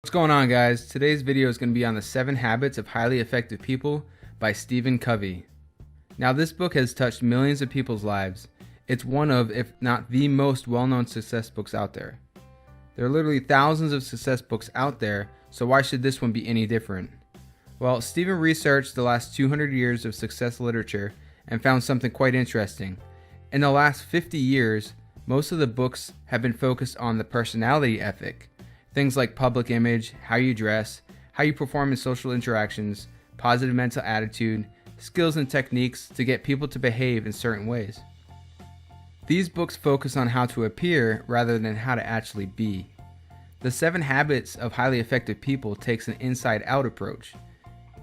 What's going on, guys? Today's video is going to be on the 7 Habits of Highly Effective People by Stephen Covey. Now, this book has touched millions of people's lives. It's one of, if not the most well-known success books out there. There are literally thousands of success books out there, so why should this one be any different? Well, Stephen researched the last 200 years of success literature and found something quite interesting. In the last 50 years, most of the books have been focused on the personality ethic. Things like public image, how you dress, how you perform in social interactions, positive mental attitude, skills and techniques to get people to behave in certain ways. These books focus on how to appear rather than how to actually be. The 7 Habits of Highly Effective People takes an inside-out approach.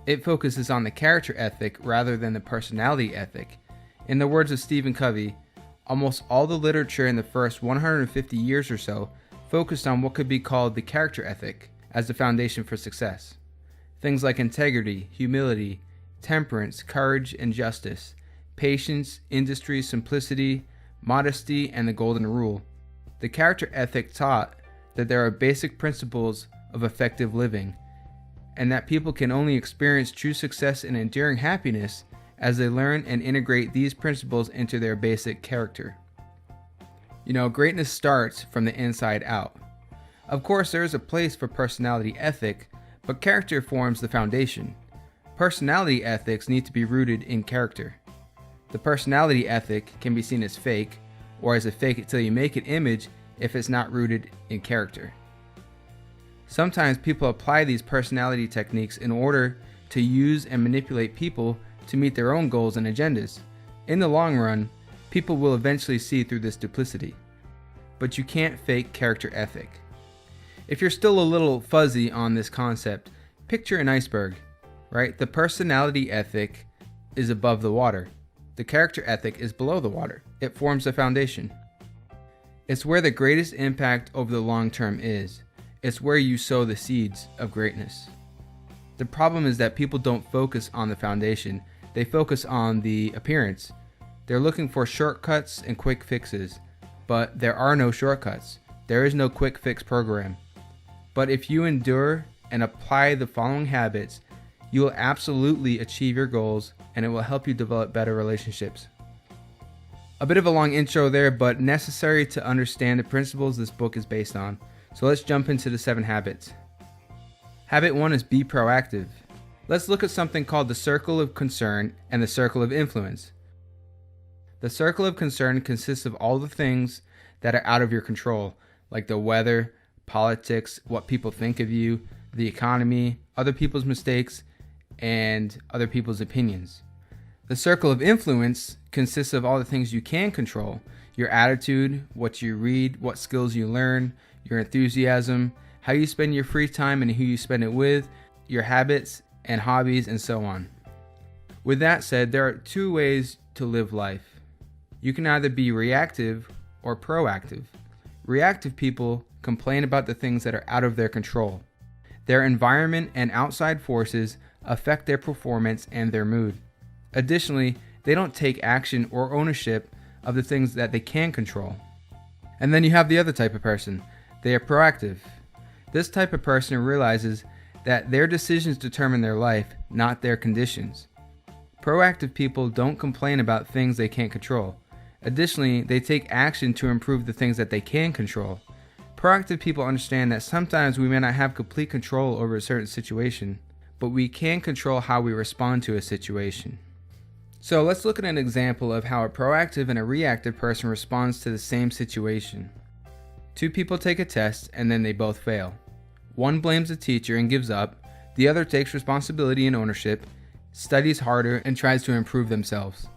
It focuses on the character ethic rather than the personality ethic. In the words of Stephen Covey, almost all the literature in the first 150 years or so focused on what could be called the character ethic as the foundation for success. Things like integrity, humility, temperance, courage, and justice, patience, industry, simplicity, modesty, and the golden rule. The character ethic taught that there are basic principles of effective living, and that people can only experience true success and enduring happiness as they learn and integrate these principles into their basic character. Greatness starts from the inside out. Of course, there is a place for personality ethic, but character forms the foundation. Personality ethics need to be rooted in character. The personality ethic can be seen as fake, or as a fake it till you make it image if it's not rooted in character. Sometimes people apply these personality techniques in order to use and manipulate people to meet their own goals and agendas. In the long run, people will eventually see through this duplicity. But you can't fake character ethic. If you're still a little fuzzy on this concept, picture an iceberg, right? The personality ethic is above the water. The character ethic is below the water. It forms the foundation. It's where the greatest impact over the long term is. It's where you sow the seeds of greatness. The problem is that people don't focus on the foundation. They focus on the appearance. They're looking for shortcuts and quick fixes, but there are no shortcuts. There is no quick fix program. But if you endure and apply the following habits, you will absolutely achieve your goals, and it will help you develop better relationships. A bit of a long intro there, but necessary to understand the principles this book is based on. So let's jump into the 7 habits. Habit 1 is be proactive. Let's look at something called the circle of concern and the circle of influence. The circle of concern consists of all the things that are out of your control, like the weather, politics, what people think of you, the economy, other people's mistakes, and other people's opinions. The circle of influence consists of all the things you can control, your attitude, what you read, what skills you learn, your enthusiasm, how you spend your free time and who you spend it with, your habits and hobbies, and so on. With that said, there are 2 ways to live life. You can either be reactive or proactive. Reactive people complain about the things that are out of their control. Their environment and outside forces affect their performance and their mood. Additionally, they don't take action or ownership of the things that they can control. And then you have the other type of person. They are proactive. This type of person realizes that their decisions determine their life, not their conditions. Proactive people don't complain about things they can't control. Additionally, they take action to improve the things that they can control. Proactive people understand that sometimes we may not have complete control over a certain situation, but we can control how we respond to a situation. So let's look at an example of how a proactive and a reactive person responds to the same situation. 2 people take a test and then they both fail. One blames the teacher and gives up. The other takes responsibility and ownership, studies harder, and tries to improve themselves.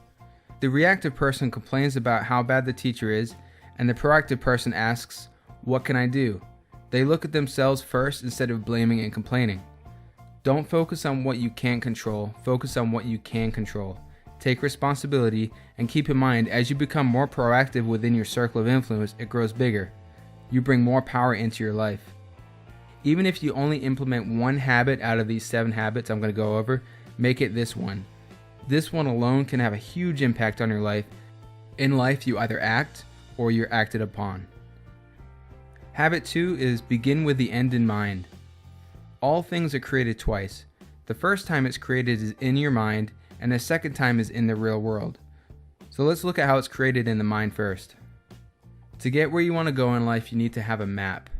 The reactive person complains about how bad the teacher is, and the proactive person asks, "What can I do?" They look at themselves first instead of blaming and complaining. Don't focus on what you can't control, focus on what you can control. Take responsibility, and keep in mind, as you become more proactive within your circle of influence, it grows bigger. You bring more power into your life. Even if you only implement 1 habit out of these 7 habits I'm going to go over, make it this one. This one alone can have a huge impact on your life. In life, you either act or you're acted upon. Habit 2 is begin with the end in mind. All things are created twice. The first time it's created is in your mind, and the second time is in the real world. So let's look at how it's created in the mind first. To get where you want to go in life, you need to have a map.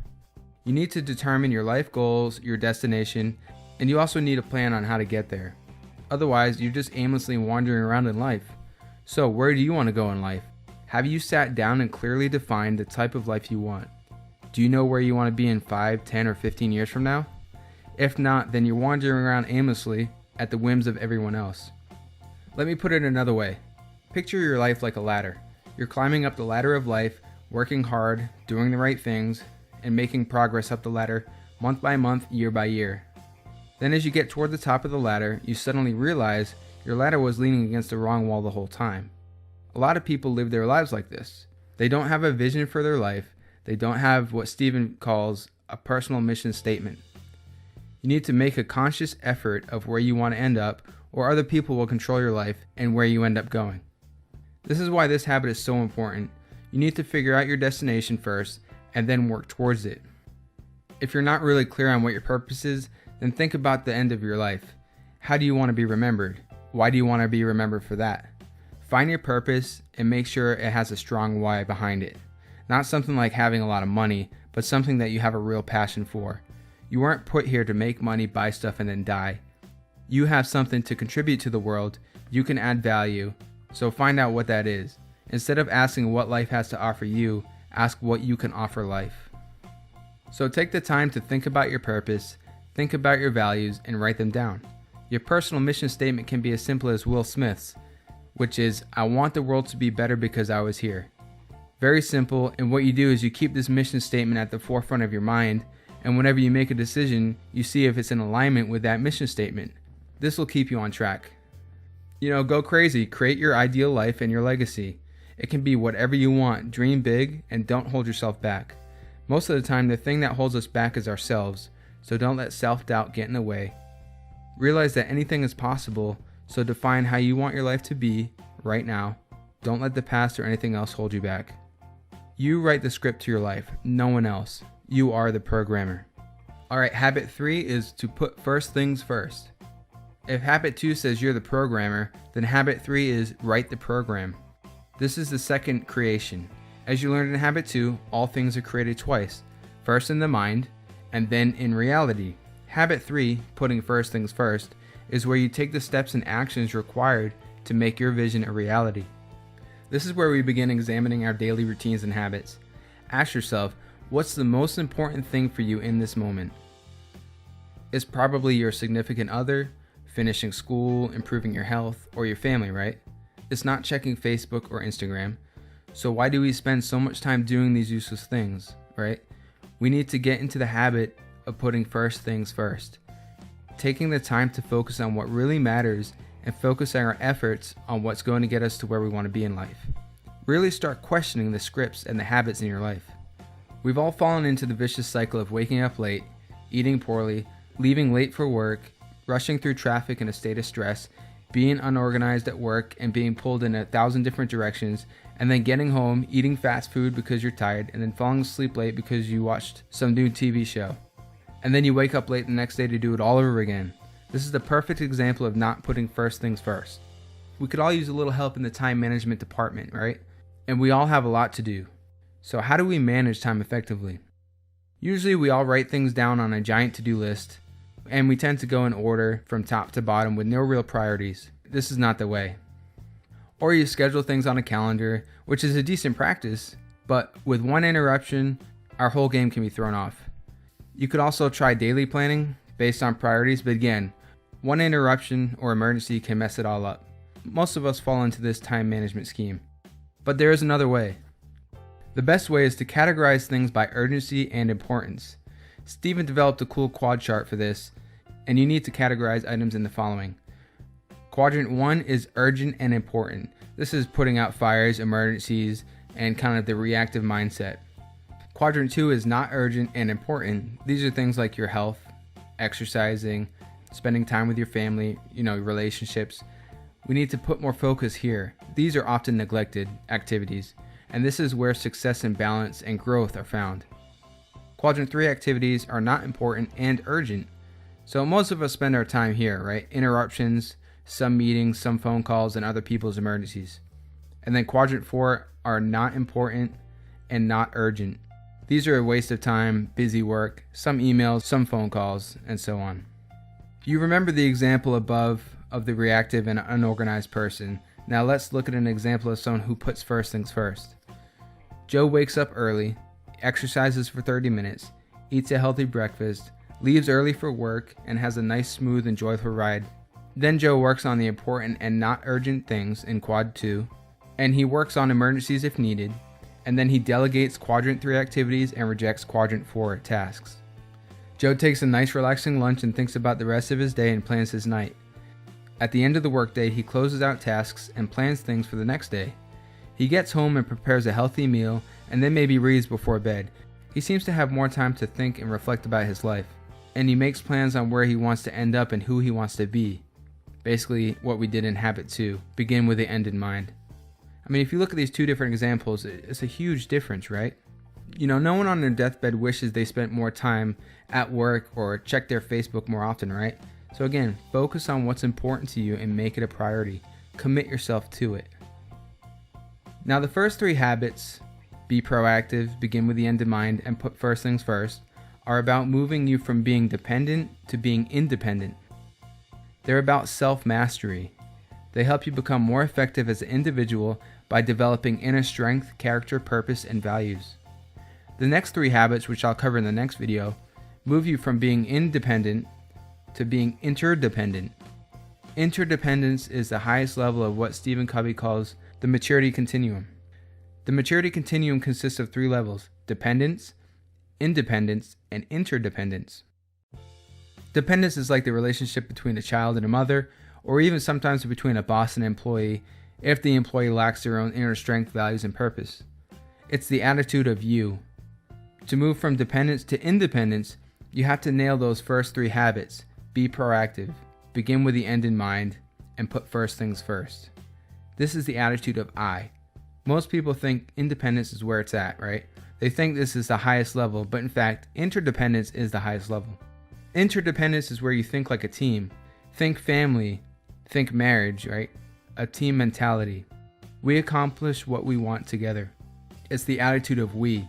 You need to determine your life goals, your destination, and you also need a plan on how to get there. Otherwise, you're just aimlessly wandering around in life. So where do you want to go in life? Have you sat down and clearly defined the type of life you want? Do you know where you want to be in 5, 10, or 15 years from now? If not, then you're wandering around aimlessly at the whims of everyone else. Let me put it another way. Picture your life like a ladder. You're climbing up the ladder of life, working hard, doing the right things, and making progress up the ladder month by month, year by year. Then as you get toward the top of the ladder, you suddenly realize your ladder was leaning against the wrong wall the whole time. A lot of people live their lives like this. They don't have a vision for their life. They don't have what Stephen calls a personal mission statement. You need to make a conscious effort of where you want to end up, or other people will control your life and where you end up going. This is why this habit is so important. You need to figure out your destination first and then work towards it. If you're not really clear on what your purpose is, then think about the end of your life. How do you want to be remembered? Why do you want to be remembered for that? Find your purpose and make sure it has a strong why behind it. Not something like having a lot of money, but something that you have a real passion for. You weren't put here to make money, buy stuff, and then die. You have something to contribute to the world. You can add value. So find out what that is. Instead of asking what life has to offer you, ask what you can offer life. So take the time to think about your purpose, think about your values, and write them down. Your personal mission statement can be as simple as Will Smith's, which is, I want the world to be better because I was here. Very simple, and what you do is you keep this mission statement at the forefront of your mind, and whenever you make a decision, you see if it's in alignment with that mission statement. This will keep you on track. Go crazy, create your ideal life and your legacy. It can be whatever you want, dream big, and don't hold yourself back. Most of the time, the thing that holds us back is ourselves, so don't let self-doubt get in the way. Realize that anything is possible, so define how you want your life to be right now. Don't let the past or anything else hold you back. You write the script to your life, no one else. You are the programmer. Alright, habit 3 is to put first things first. If habit 2 says you're the programmer, then habit 3 is write the program. This is the second creation. As you learned in habit 2, all things are created twice. First in the mind, and then in reality. Habit 3, putting first things first, is where you take the steps and actions required to make your vision a reality. This is where we begin examining our daily routines and habits. Ask yourself, what's the most important thing for you in this moment? It's probably your significant other, finishing school, improving your health, or your family, right? It's not checking Facebook or Instagram. So why do we spend so much time doing these useless things, right? We need to get into the habit of putting first things first. Taking the time to focus on what really matters and focusing our efforts on what's going to get us to where we want to be in life. Really start questioning the scripts and the habits in your life. We've all fallen into the vicious cycle of waking up late, eating poorly, leaving late for work, rushing through traffic in a state of stress, being unorganized at work and being pulled in 1,000 different directions, and then getting home, eating fast food because you're tired, and then falling asleep late because you watched some new TV show. And then you wake up late the next day to do it all over again. This is the perfect example of not putting first things first. We could all use a little help in the time management department, right? And we all have a lot to do. So how do we manage time effectively? Usually we all write things down on a giant to-do list, and we tend to go in order from top to bottom with no real priorities. This is not the way. Or you schedule things on a calendar, which is a decent practice, but with one interruption, our whole game can be thrown off. You could also try daily planning based on priorities, but again, one interruption or emergency can mess it all up. Most of us fall into this time management scheme. But there is another way. The best way is to categorize things by urgency and importance. Stephen developed a cool quad chart for this, and you need to categorize items in the following. Quadrant 1 is urgent and important. This is putting out fires, emergencies, and kind of the reactive mindset. Quadrant 2 is not urgent and important. These are things like your health, exercising, spending time with your family, relationships. We need to put more focus here. These are often neglected activities, and this is where success and balance and growth are found. Quadrant 3 activities are not important and urgent. So most of us spend our time here, right? Interruptions, some meetings, some phone calls, and other people's emergencies. And then quadrant 4 are not important and not urgent. These are a waste of time, busy work, some emails, some phone calls, and so on. You remember the example above of the reactive and unorganized person. Now let's look at an example of someone who puts first things first. Joe wakes up early, exercises for 30 minutes, eats a healthy breakfast, leaves early for work, and has a nice, smooth, and joyful ride. Then Joe works on the important and not urgent things in quad 2, and he works on emergencies if needed, and then he delegates quadrant 3 activities and rejects quadrant 4 tasks. Joe takes a nice relaxing lunch and thinks about the rest of his day and plans his night. At the end of the workday, he closes out tasks and plans things for the next day. He gets home and prepares a healthy meal, and then maybe reads before bed. He seems to have more time to think and reflect about his life, and he makes plans on where he wants to end up and who he wants to be. Basically, what we did in habit 2, begin with the end in mind. I mean, if you look at these two different examples, it's a huge difference, right? You know, no one on their deathbed wishes they spent more time at work or checked their Facebook more often, right? So again, focus on what's important to you and make it a priority. Commit yourself to it. Now the first 3 habits, be proactive, begin with the end in mind, and put first things first, are about moving you from being dependent to being independent. They're about self-mastery. They help you become more effective as an individual by developing inner strength, character, purpose, and values. The next 3 habits, which I'll cover in the next video, move you from being independent to being interdependent. Interdependence is the highest level of what Stephen Covey calls the maturity continuum. The maturity continuum consists of 3 levels: dependence, independence, and interdependence. Dependence is like the relationship between a child and a mother, or even sometimes between a boss and employee, if the employee lacks their own inner strength, values, and purpose. It's the attitude of you. To move from dependence to independence, you have to nail those first 3 habits. Be proactive, begin with the end in mind, and put first things first. This is the attitude of I. Most people think independence is where it's at, right? They think this is the highest level, but in fact, interdependence is the highest level. Interdependence is where you think like a team. Think family, think marriage, right? A team mentality. We accomplish what we want together. It's the attitude of we.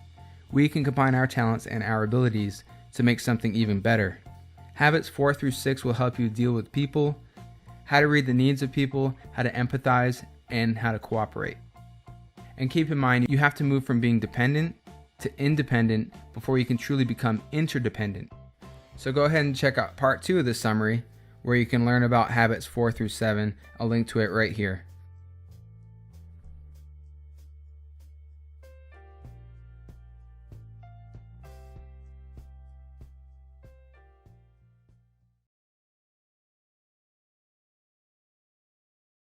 We can combine our talents and our abilities to make something even better. Habits 4 through 6 will help you deal with people, how to read the needs of people, how to empathize, and how to cooperate. And keep in mind, you have to move from being dependent to independent before you can truly become interdependent. So go ahead and check out part 2 of this summary, where you can learn about habits 4 through 7. I'll link to it right here.